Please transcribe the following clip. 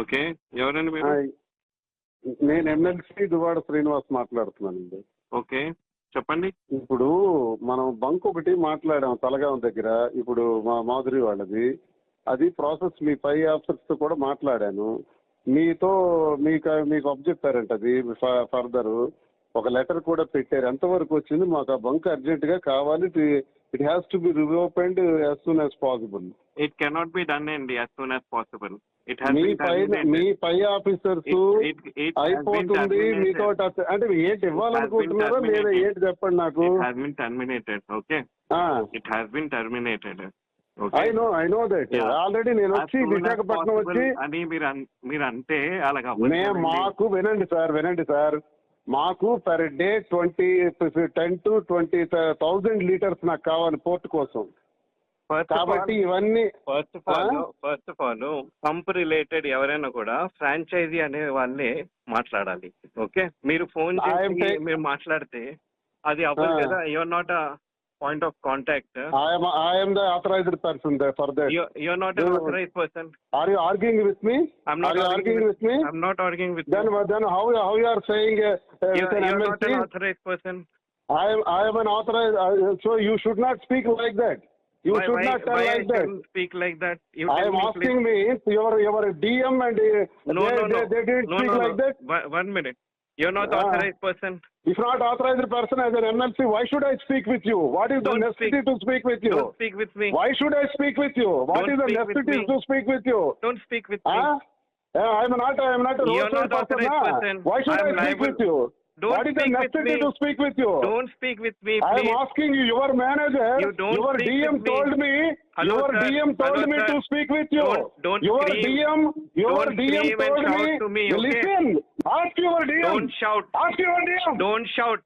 Okay. ఎవరండి ఆ, మీరు? నేను ఎమ్మెల్సీ దువ్వాడ శ్రీనివాస్ మాట్లాడుతున్నానండి. ఓకే. చెప్పండి. ఇప్పుడు మనం బంక్ ఒకటి మాట్లాడాం తలగాం దగ్గర. ఇప్పుడు మా మాధురి వాళ్ళది అది ప్రాసెస్ మీ పై ఆఫీసర్స్ తో కూడా మాట్లాడాను. మీతో మీకు అబ్జెక్టారంట అది ఫర్దర్ ఒక లెటర్ కూడా పెట్టారు. ఎంతవరకు వచ్చింది? మాకు ఆ బంక్ అర్జెంట్ గా కావాలి. It has to be reopened as soon as possible. It cannot be done అండి as soon as possible. It మీ పై ఆఫీసర్స్ అయిపోతుంది మీతో అంటే ఏంటి ఇవ్వాలనుకుంటున్నారో లేదా ఏంటి చెప్పండి నాకు. Terminated. Okay. It has been terminated. I know that already నేను వచ్చి విశాఖపట్నం వచ్చి అని మీరు అంటే అలాగా మాకు వినండి సార్ మాకు పర్ డే 10 to 20,000 లీటర్స్ నాకు కావాలి పోర్ట్ కోసం. కాబట్టి ఇవన్నీ first of all pump related ఎవరైనా కూడా ఫ్రాంచైజీ అనే వాళ్ళే మాట్లాడాలి. ఓకే. మీరు ఫోన్ చేసి మీరు మాట్లాడితే అది అవ్వదు కదా. Your not a point of contact. I am the authorized person there for that. You're not an authorized person. Are you arguing with me? I'm not arguing with me. I'm not arguing with then you. Then how you are saying You're not an authorized person. I am an authorized. So you should not speak like that. You should not tell like that. Speak like that. I am asking me your DM and they didn't speak like that. 1 minute. You're not authorized person. If not authorized person as an MLC, why should I speak with you? What is the necessity to speak with you? Don't speak with me. Why should I speak with you? What is the necessity to speak with you? Don't speak with me. I am not a roadside person. Why should I speak with you? What is the necessity to speak with you? Don't speak with me, please. I am asking you, your manager, your DM told me, your DM told me to speak with you. Your DM told me, listen, ask your DM. Don't shout. Ask your DM. Don't shout.